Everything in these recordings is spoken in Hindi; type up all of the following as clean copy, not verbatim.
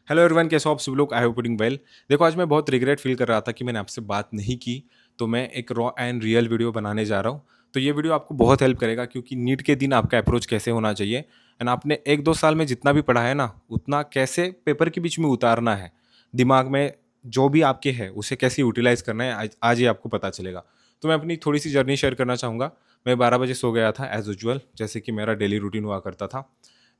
हेलो एवरीवन, कैसे हो आप सब लोग? I hope doing well. देखो, आज मैं बहुत रिग्रेट फील कर रहा था कि मैंने आपसे बात नहीं की। तो मैं एक रॉ एंड रियल वीडियो बनाने जा रहा हूँ। तो ये वीडियो आपको बहुत हेल्प करेगा क्योंकि नीट के दिन आपका अप्रोच कैसे होना चाहिए एंड आपने 1-2 साल में जितना भी पढ़ा है ना, उतना कैसे पेपर के बीच में उतारना है। दिमाग में जो भी आपके है उसे कैसे यूटिलाइज़ करना है, आज ही आपको पता चलेगा। तो मैं अपनी थोड़ी-सी जर्नी शेयर करना चाहूँगा। मैं 12 बजे सो गया था एज़ यूजुअल, जैसे कि मेरा डेली रूटीन हुआ करता था।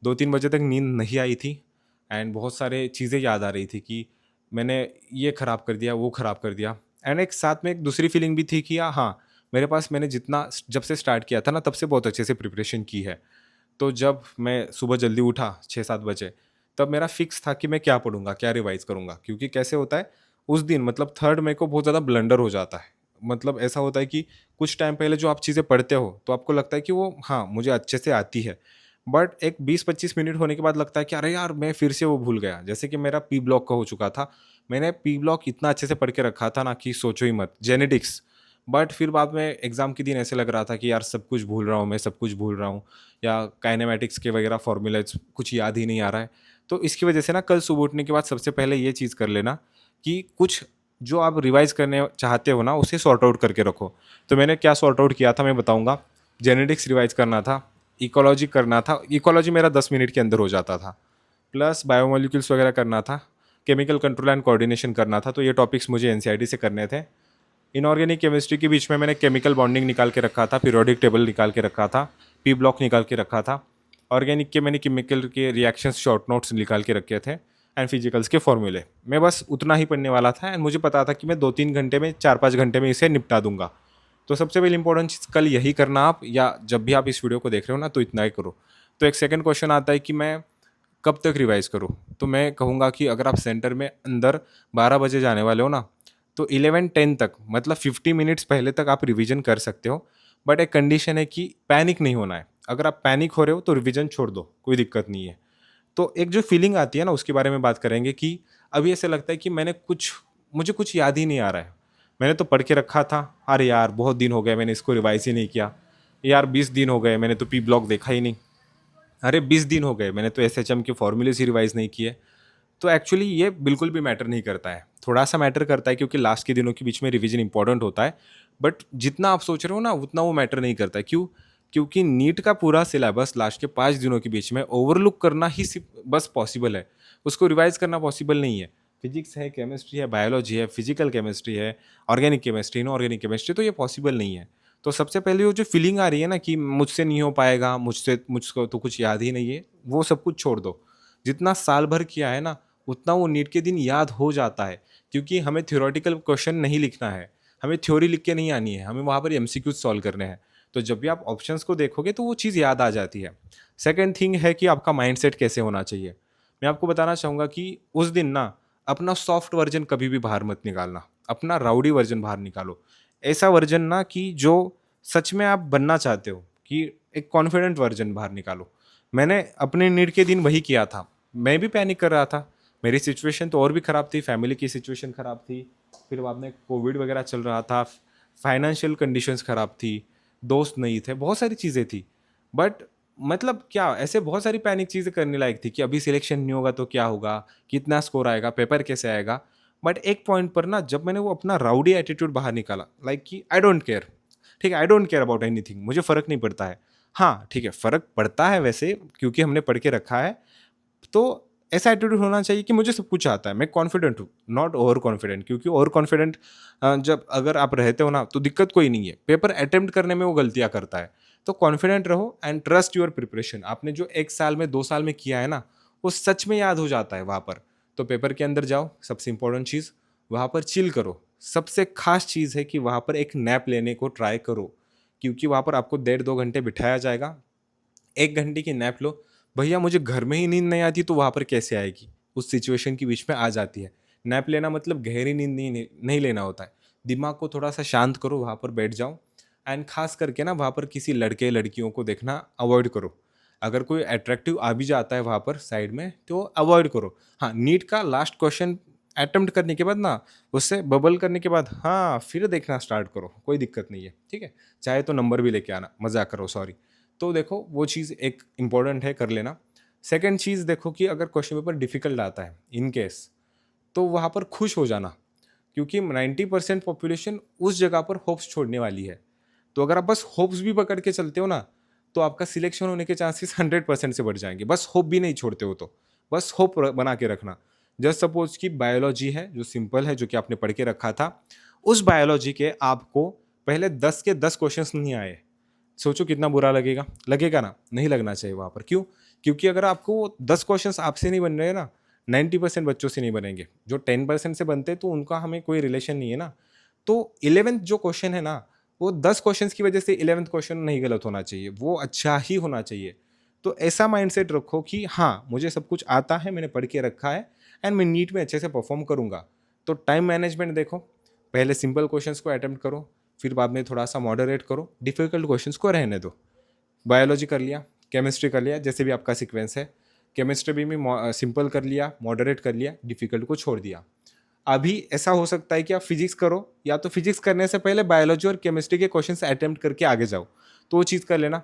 2-3 बजे तक नींद नहीं आई थी एंड बहुत सारे चीज़ें याद आ रही थी कि मैंने ये ख़राब कर दिया, वो ख़राब कर दिया। एंड एक साथ में एक दूसरी फीलिंग भी थी कि हाँ, मेरे पास मैंने जितना जब से स्टार्ट किया था ना, तब से बहुत अच्छे से प्रिपरेशन की है। तो जब मैं सुबह जल्दी उठा 6-7 बजे, तब मेरा फिक्स था कि मैं क्या पढ़ूँगा, क्या रिवाइज़ करूँगा। क्योंकि कैसे होता है, उस दिन मतलब 3rd मई को बहुत ज़्यादा ब्लंडर हो जाता है। मतलब ऐसा होता है कि कुछ टाइम पहले जो आप चीज़ें पढ़ते हो, तो आपको लगता है कि वो हाँ, मुझे अच्छे से आती है। बट एक 20-25 मिनट होने के बाद लगता है कि अरे यार! मैं फिर से वो भूल गया। जैसे कि मेरा पी ब्लॉक का हो चुका था। मैंने पी ब्लॉक इतना अच्छे से पढ़ के रखा था ना कि सोचो ही मत, जेनेटिक्स। बट फिर बाद में एग्ज़ाम के दिन ऐसे लग रहा था कि यार सब कुछ भूल रहा हूँ मैं, सब कुछ भूल रहा हूँ। या काइनेमैटिक्स के वगैरह फ़ॉर्मूलाज़ कुछ याद ही नहीं आ रहा है। तो इसकी वजह से ना कल सुबह उठने के बाद सबसे पहले ये चीज़ कर लेना कि कुछ जो आप रिवाइज़ करने चाहते हो ना, उसे सॉर्ट आउट करके रखो। तो मैंने क्या सॉर्ट आउट किया था मैं बताऊँगा। जेनेटिक्स रिवाइज़ करना था, इकोलॉजी करना था। इकोलॉजी मेरा 10 मिनट के अंदर हो जाता था। प्लस बायोमोलिक्यूल्स वगैरह करना था। केमिकल कंट्रोल एंड कोऑर्डिनेशन करना था। तो ये टॉपिक्स मुझे एनसीईआरटी से करने थे। इनऑर्गेनिक केमिस्ट्री के बीच में मैंने केमिकल बॉन्डिंग निकाल के रखा था, पीरियोडिक टेबल निकाल के रखा था, पी ब्लॉक निकाल के रखा था। ऑर्गेनिक के मैंने केमिकल के रिएक्शंस शॉर्ट नोट्स निकाल के रखे थे एंड फिजिकल्स के फॉर्मूले। मैं बस उतना ही पढ़ने वाला था एंड मुझे पता था कि मैं 2-3 घंटे में 4-5 घंटे में इसे निपटा दूंगा। तो सबसे पहले इंपॉर्टेंट चीज़ कल यही करना आप, या जब भी आप इस वीडियो को देख रहे हो ना, तो इतना ही करो। तो एक सेकंड क्वेश्चन आता है कि मैं कब तक रिवाइज़ करूँ? तो मैं कहूँगा कि अगर आप सेंटर में अंदर 12 बजे जाने वाले हो ना, तो 11-10 तक मतलब 50 मिनट्स पहले तक आप रिवीजन कर सकते हो। बट एक कंडीशन है कि पैनिक नहीं होना है। अगर आप पैनिक हो रहे हो तो रिवीजन छोड़ दो, कोई दिक्कत नहीं है। तो एक जो फीलिंग आती है ना, उसके बारे में बात करेंगे कि अभी ऐसे लगता है कि मुझे कुछ याद ही नहीं आ रहा है। मैंने तो पढ़ के रखा था, अरे यार बहुत दिन हो गए मैंने इसको रिवाइज़ ही नहीं किया। यार 20 दिन हो गए मैंने तो पी ब्लॉक देखा ही नहीं। अरे 20 दिन हो गए मैंने तो एसएचएम के फॉर्मूलेज़ ही रिवाइज़ नहीं किए। तो एक्चुअली ये बिल्कुल भी मैटर नहीं करता है। थोड़ा-सा मैटर करता है क्योंकि लास्ट के दिनों के बीच में रिवीजन इम्पोर्टेंट होता है। बट जितना आप सोच रहे हो ना, उतना वो मैटर नहीं करता है। क्यों? क्योंकि नीट का पूरा सिलेबस लास्ट के 5 दिनों के बीच में ओवरलुक करना ही सिर्फ़ बस पॉसिबल है। उसको रिवाइज़ करना पॉसिबल नहीं है। फिज़िक्स है, केमिस्ट्री है, बायोलॉजी है, फिज़िकल केमिस्ट्री है, ऑर्गेनिक केमिस्ट्री, इनऑर्गेनिक केमिस्ट्री, तो ये पॉसिबल नहीं है। तो सबसे पहले वो जो फीलिंग आ रही है ना कि मुझसे नहीं हो पाएगा, मुझको तो कुछ याद ही नहीं है, वो सब कुछ छोड़ दो। जितना साल भर किया है ना, उतना वो नीट के दिन याद हो जाता है। क्योंकि हमें थ्योरेटिकल क्वेश्चन नहीं लिखना है, हमें थ्योरी लिख के नहीं आनी है, हमें वहाँ पर एमसीक्यूज सॉल्व करने हैं। तो जब भी आप ऑप्शंस को देखोगे तो वो चीज़ याद आ जाती है। सेकंड थिंग है कि आपका माइंडसेट कैसे होना चाहिए। मैं आपको बताना चाहूँगा कि उस दिन ना अपना सॉफ्ट वर्जन कभी भी बाहर मत निकालना, अपना राउडी वर्जन बाहर निकालो। ऐसा वर्जन ना कि जो सच में आप बनना चाहते हो, कि एक कॉन्फिडेंट वर्जन बाहर निकालो। मैंने अपने नीट के दिन वही किया था। मैं भी पैनिक कर रहा था। मेरी सिचुएशन तो और भी ख़राब थी, फैमिली की सिचुएशन ख़राब थी, फिर बाद में कोविड वगैरह चल रहा था, फाइनेंशियल कंडीशंस ख़राब थी, दोस्त नहीं थे, बहुत सारी चीज़ें थी। बट मतलब क्या, ऐसे बहुत सारी पैनिक चीज़ें करने लायक थी कि अभी सिलेक्शन नहीं होगा तो क्या होगा, कितना स्कोर आएगा, पेपर कैसे आएगा। बट एक पॉइंट पर ना जब मैंने वो अपना राउडी एटीट्यूड बाहर निकाला, लाइक कि आई डोंट केयर, ठीक है, I don't care about anything, मुझे फ़र्क नहीं पड़ता है। हाँ, ठीक है, फ़र्क पड़ता है वैसे, क्योंकि हमने पढ़ के रखा है। तो ऐसा एटीट्यूड होना चाहिए कि मुझे सब कुछ आता है, मैं कॉन्फिडेंट हूँ, नॉट ओवर कॉन्फिडेंट। क्योंकि ओवर कॉन्फिडेंट जब अगर आप रहते हो ना, तो दिक्कत कोई नहीं है, पेपर अटेम्प्ट करने में वो गलतियाँ करता है। तो कॉन्फिडेंट रहो एंड ट्रस्ट योर प्रिपरेशन। आपने जो 1 साल में 2 साल में किया है ना, वो सच में याद हो जाता है वहाँ पर। तो पेपर के अंदर जाओ, सबसे इंपॉर्टेंट चीज़, वहाँ पर चिल करो। सबसे खास चीज़ है कि वहाँ पर एक नैप लेने को ट्राई करो, क्योंकि वहाँ पर आपको 1.5-2 घंटे बिठाया जाएगा। 1 घंटे की नैप लो। भैया मुझे घर में ही नींद नहीं आती तो वहाँ पर कैसे आएगी? उस सिचुएशन के बीच में आ जाती है। नैप लेना मतलब गहरी नींद नहीं लेना होता है। दिमाग को थोड़ा-सा शांत करो, वहाँ पर बैठ जाओ एंड ख़ास करके ना वहाँ पर किसी लड़के-लड़कियों को देखना अवॉइड करो। अगर कोई अट्रैक्टिव आ भी जाता है वहाँ पर साइड में, तो अवॉइड करो। हाँ, नीट का लास्ट क्वेश्चन अटेम्प्ट करने के बाद ना, उससे बबल करने के बाद हाँ, फिर देखना स्टार्ट करो, कोई दिक्कत नहीं है, ठीक है? चाहे तो नंबर भी लेके आना, मज़ाक कर रहा हूँ, सॉरी। तो देखो वो चीज़ एक इम्पॉर्टेंट है, कर लेना। सेकंड चीज़ देखो कि अगर क्वेश्चन पेपर डिफिकल्ट आता है इन केस, तो वहाँ पर खुश हो जाना, क्योंकि 90% पॉपुलेशन उस जगह पर होप्स छोड़ने वाली है। तो अगर आप बस होप्स भी पकड़ के चलते हो ना, तो आपका सिलेक्शन होने के चांसेस 100% से बढ़ जाएंगे। बस होप भी नहीं छोड़ते हो तो बस होप बना के रखना। जस्ट सपोज कि बायोलॉजी है जो सिंपल है, जो कि आपने पढ़ के रखा था, उस बायोलॉजी के आपको पहले 10 के 10 क्वेश्चंस नहीं आए, सोचो कितना बुरा लगेगा। लगेगा ना? नहीं लगना चाहिए वहाँ पर। क्यों? क्योंकि अगर आपको 10 क्वेश्चंस आपसे नहीं बन रहे हैं ना, 90% बच्चों से नहीं बनेंगे। जो 10% से बनते हैं तो उनका हमें कोई रिलेशन नहीं है ना। तो 11th जो क्वेश्चन है ना, वो 10 क्वेश्चंस की वजह से 11th क्वेश्चन नहीं गलत होना चाहिए, वो अच्छा ही होना चाहिए। तो ऐसा माइंडसेट रखो कि हाँ, मुझे सब कुछ आता है, मैंने पढ़ के रखा है एंड मैं नीट में अच्छे से परफॉर्म करूँगा। तो टाइम मैनेजमेंट देखो, पहले सिंपल क्वेश्चंस को अटेम्प्ट करो, फिर बाद में थोड़ा सा मॉडरेट करो, डिफिकल्ट क्वेश्चंस को रहने दो। बायोलॉजी कर लिया, केमिस्ट्री कर लिया, जैसे भी आपका सीक्वेंस है। केमिस्ट्री भी सिंपल कर लिया, मॉडरेट कर लिया, डिफिकल्ट को छोड़ दिया। अभी ऐसा हो सकता है कि आप फिजिक्स करो, या तो फिजिक्स करने से पहले बायोलॉजी और केमिस्ट्री के क्वेश्चंस अटेम्प्ट करके आगे जाओ, तो वो चीज़ कर लेना।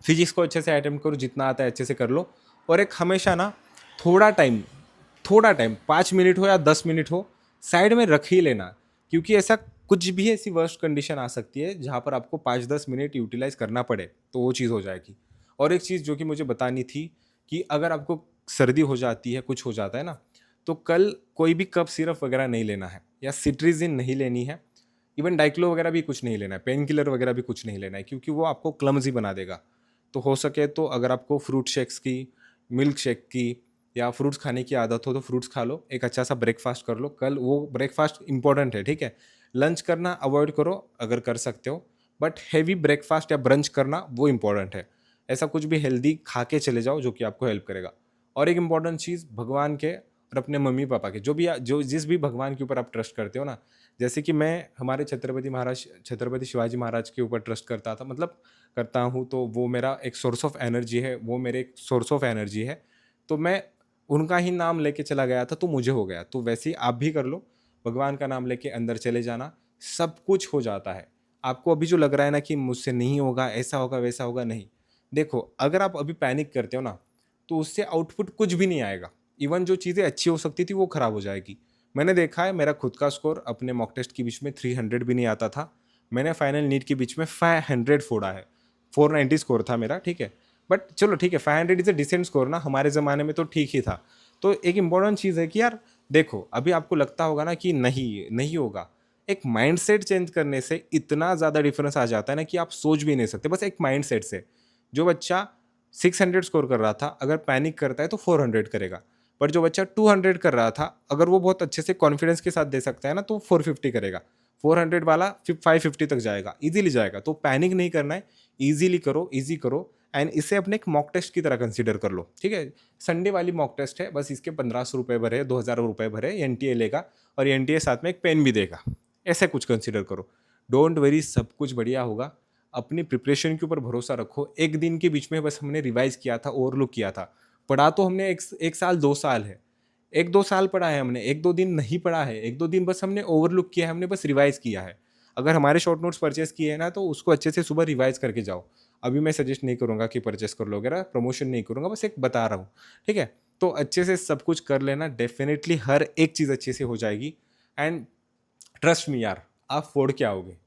फिजिक्स को अच्छे से अटेम्प्ट करो, जितना आता है अच्छे से कर लो। और एक हमेशा ना थोड़ा टाइम, 5 मिनट हो या 10 मिनट हो, साइड में रख ही लेना, क्योंकि ऐसा कुछ भी ऐसी वर्स्ट कंडीशन आ सकती है जहाँ पर आपको 5-10 मिनट यूटिलाइज करना पड़े, तो वो चीज़ हो जाएगी। और एक चीज़ जो कि मुझे बतानी थी, कि अगर आपको सर्दी हो जाती है, कुछ हो जाता है ना, तो कल कोई भी कफ सिरप वगैरह नहीं लेना है, या सिट्रीजिन नहीं लेनी है, इवन डाइक्लो वगैरह भी कुछ नहीं लेना है, पेन किलर वगैरह भी कुछ नहीं लेना है, क्योंकि वो आपको क्लमजी बना देगा। तो हो सके तो अगर आपको फ्रूट शेक्स की, मिल्क शेक की, या फ्रूट्स खाने की आदत हो तो फ्रूट्स खा लो, एक अच्छा सा ब्रेकफास्ट कर लो कल। वो ब्रेकफास्ट इंपॉर्टेंट है, ठीक है? लंच करना अवॉइड करो अगर कर सकते हो, बट हैवी ब्रेकफास्ट या ब्रंच करना वो इंपॉर्टेंट है। ऐसा कुछ भी हेल्दी खा के चले जाओ जो कि आपको हेल्प करेगा। और एक इंपॉर्टेंट चीज़, भगवान के और अपने मम्मी पापा के, जो जिस भी भगवान के ऊपर आप ट्रस्ट करते हो ना, जैसे कि मैं हमारे छत्रपति शिवाजी महाराज के ऊपर ट्रस्ट करता था, मतलब करता हूँ, तो वो मेरा एक सोर्स ऑफ एनर्जी है, वो मेरे एक सोर्स ऑफ एनर्जी है। तो मैं उनका ही नाम लेके चला गया था, तो मुझे हो गया। तो वैसे ही आप भी कर लो, भगवान का नाम लेके अंदर चले जाना, सब कुछ हो जाता है। आपको अभी जो लग रहा है ना कि मुझसे नहीं होगा, ऐसा होगा वैसा होगा, नहीं। देखो, अगर आप अभी पैनिक करते हो ना, तो उससे आउटपुट कुछ भी नहीं आएगा। इवन जो चीज़ें अच्छी हो सकती थी वो खराब हो जाएगी। मैंने देखा है, मेरा खुद का स्कोर अपने मॉक टेस्ट के बीच में 300 भी नहीं आता था, मैंने फाइनल नीट के बीच में 500 फोड़ा है। 490 स्कोर था मेरा, ठीक है? बट चलो ठीक है, 500 इज अ डिसेंट स्कोर ना, हमारे ज़माने में तो ठीक ही था। तो एक इंपॉर्टेंट चीज़ है कि यार देखो, अभी आपको लगता होगा ना कि नहीं नहीं होगा, एक माइंडसेट चेंज करने से इतना ज़्यादा डिफरेंस आ जाता है ना कि आप सोच भी नहीं सकते। बस एक माइंडसेट से, जो बच्चा 600 स्कोर कर रहा था, अगर पैनिक करता है तो 400 करेगा। पर जो बच्चा 200 कर रहा था, अगर वो बहुत अच्छे से कॉन्फिडेंस के साथ दे सकता है ना, तो 450 करेगा। 400 वाला 550 तक जाएगा, इजीली जाएगा। तो पैनिक नहीं करना है, इजीली करो, इजी करो। एंड इसे अपने एक मॉक टेस्ट की तरह कंसीडर कर लो, ठीक है? संडे वाली मॉक टेस्ट है, बस इसके 1500 रुपये भरे, 2000 रुपये भरे, एनटीए लेगा, और एनटीए साथ में एक पेन भी देगा। ऐसे कुछ कंसीडर करो। डोंट वरी, सब कुछ बढ़िया होगा। अपनी प्रिपरेशन के ऊपर भरोसा रखो। एक दिन के बीच में बस हमने रिवाइज किया था, ओवरलुक किया था। पढ़ा तो हमने एक साल 2 साल है, 1-2 साल पढ़ा है हमने, 1-2 दिन नहीं पढ़ा है, 1-2 दिन बस हमने ओवरलुक किया है, हमने बस रिवाइज किया है। अगर हमारे शॉर्ट नोट्स परचेस किए हैं ना, तो उसको अच्छे से सुबह रिवाइज करके जाओ। अभी मैं सजेस्ट नहीं करूँगा कि परचेस कर लो वगैरह, प्रमोशन नहीं करूँगा, बस एक बता रहा हूँ, ठीक है? तो अच्छे से सब कुछ कर लेना, डेफिनेटली हर एक चीज़ अच्छे से हो जाएगी। एंड ट्रस्ट मी यार, आप फोड़ के आओगे।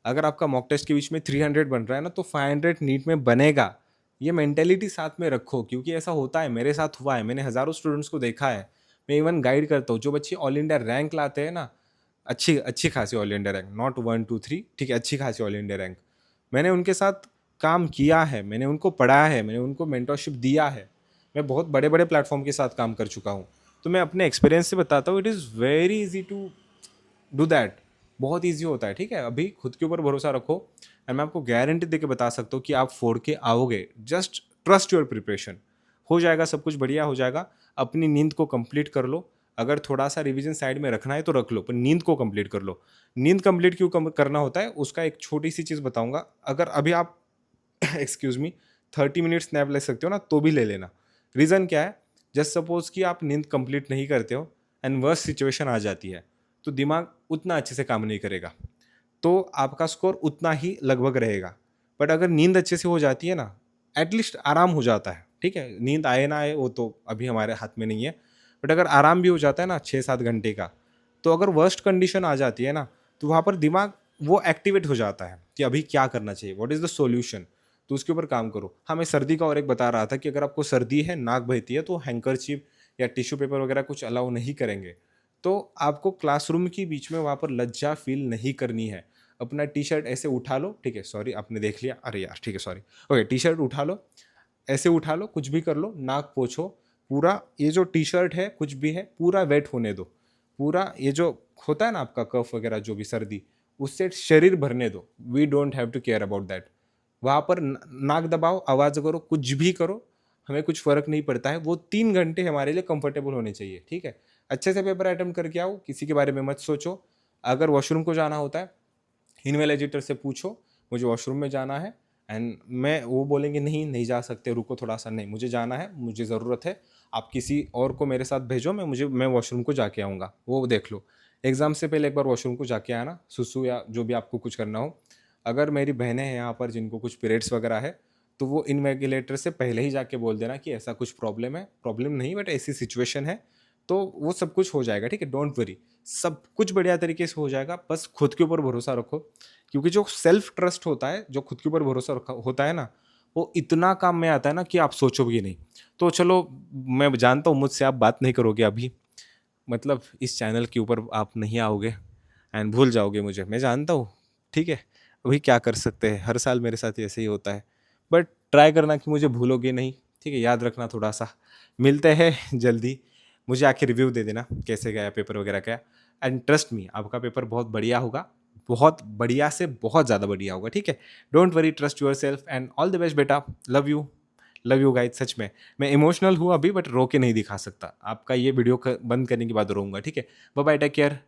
अगर आपका मॉक टेस्ट के बीच में 300 बन रहा है ना, तो 500 नीट में बनेगा। ये मेंटेलिटी साथ में रखो, क्योंकि ऐसा होता है, मेरे साथ हुआ है, मैंने हज़ारों स्टूडेंट्स को देखा है। मैं इवन गाइड करता हूँ, जो बच्चे ऑल इंडिया रैंक लाते हैं ना, अच्छी अच्छी खासी ऑल इंडिया रैंक, नॉट 1 2 3, ठीक है, अच्छी खासी ऑल इंडिया रैंक, मैंने उनके साथ काम किया है, मैंने उनको पढ़ाया है, मैंने उनको मेंटरशिप दिया है। मैं बहुत बड़े बड़े प्लेटफॉर्म के साथ काम कर चुका हूँ। तो मैं अपने एक्सपीरियंस से बताता हूँ, it is very easy to do that. बहुत ईजी होता है, ठीक है? अभी खुद के ऊपर भरोसा रखो, एंड मैं आपको गारंटी दे के बता सकता हूँ कि आप फोड़ के आओगे। जस्ट ट्रस्ट योर प्रिपरेशन, हो जाएगा, सब कुछ बढ़िया हो जाएगा। अपनी नींद को कंप्लीट कर लो। अगर थोड़ा सा रिवीजन साइड में रखना है तो रख लो, पर नींद को कंप्लीट कर लो। नींद कंप्लीट क्यों करना होता है, उसका एक छोटी सी चीज़ बताऊंगा। अगर अभी आप एक्सक्यूज मी 30 मिनट स्नैप ले सकते हो ना, तो भी ले लेना। रीज़न क्या है? जस्ट सपोज कि आप नींद कंप्लीट नहीं करते हो एंड वर्स्ट सिचुएशन आ जाती है, तो दिमाग उतना अच्छे से काम नहीं करेगा, तो आपका स्कोर उतना ही लगभग रहेगा। बट अगर नींद अच्छे से हो जाती है ना, एटलीस्ट आराम हो जाता है, ठीक है? नींद आए ना आए वो तो अभी हमारे हाथ में नहीं है, बट अगर आराम भी हो जाता है ना 6-7 घंटे का, तो अगर वर्स्ट कंडीशन आ जाती है ना, तो वहाँ पर दिमाग वो एक्टिवेट हो जाता है कि अभी क्या करना चाहिए, व्हाट इज़ द सॉल्यूशन? तो उसके ऊपर काम करो। हाँ, मैं सर्दी का और एक बता रहा था कि अगर आपको सर्दी है, नाक बहती है, तो हैंकरचीफ या टिश्यू पेपर वगैरह कुछ अलाउ नहीं करेंगे। तो आपको क्लासरूम के बीच में वहाँ पर लज्जा फ़ील नहीं करनी है। अपना टी-शर्ट ऐसे उठा लो, ठीक है, सॉरी आपने देख लिया, अरे यार! ठीक है, सॉरी। ओके, टी-शर्ट उठा लो, ऐसे उठा लो, कुछ भी कर लो, नाक पोंछो, पूरा ये जो टी-शर्ट है, कुछ भी है, पूरा वेट होने दो। पूरा ये जो होता है ना आपका कफ वगैरह जो भी सर्दी, उससे शरीर भरने दो। We don't have to care about that. वहाँ पर नाक दबाओ, आवाज़ करो, कुछ भी करो, हमें कुछ फ़र्क नहीं पड़ता है। वो 3 घंटे हमारे लिए कंफर्टेबल होने चाहिए, ठीक है? अच्छे से पेपर अटेम्प्ट करके आओ, किसी के बारे में मत सोचो। अगर वॉशरूम को जाना होता है, इन्वेलेजिटर से पूछो, मुझे वॉशरूम में जाना है, एंड मैं वो बोलेंगे नहीं, नहीं जा सकते, रुको थोड़ा-सा, नहीं मुझे जाना है, मुझे ज़रूरत है, आप किसी और को मेरे साथ भेजो, मैं वॉशरूम को जाके आऊँगा, वो देख लो। एग्ज़ाम से पहले एक बार वॉशरूम को जाके आना, सुसु या जो भी आपको कुछ करना हो। अगर मेरी बहनें हैं यहाँ पर जिनको कुछ पीरियड्स वगैरह है, तो वो इन्विजिलेटर से पहले ही जाके बोल देना कि ऐसा कुछ प्रॉब्लम है, प्रॉब्लम नहीं बट ऐसी सिचुएशन है, तो वो सब कुछ हो जाएगा, ठीक है? डोंट वरी, सब कुछ बढ़िया तरीके से हो जाएगा, बस खुद के ऊपर भरोसा रखो। क्योंकि जो सेल्फ ट्रस्ट होता है, जो खुद के ऊपर भरोसा रखा होता है ना, वो इतना काम में आता है ना कि आप सोचोगे नहीं। तो चलो, मैं जानता हूँ मुझसे आप बात नहीं करोगे अभी, मतलब इस चैनल के ऊपर आप नहीं आओगे एंड भूल जाओगे मुझे, मैं जानता हूँ, ठीक है? अभी क्या कर सकते हैं, हर साल मेरे साथ ऐसे ही होता है। बट ट्राई करना कि मुझे भूलोगे नहीं, ठीक है? याद रखना थोड़ा-सा। मिलते हैं जल्दी, मुझे आके रिव्यू दे देना कैसे गया पेपर वगैरह का, एंड ट्रस्ट मी आपका पेपर बहुत बढ़िया होगा, बहुत बढ़िया से बहुत ज़्यादा बढ़िया होगा, ठीक है? Don't worry, trust yourself and all the best बेटा। लव यू गाइस, सच में। मैं इमोशनल हूँ अभी बट रो के नहीं दिखा सकता। आपका ये वीडियो बंद करने के बाद रोऊँगा, ठीक है? Bye bye, take care.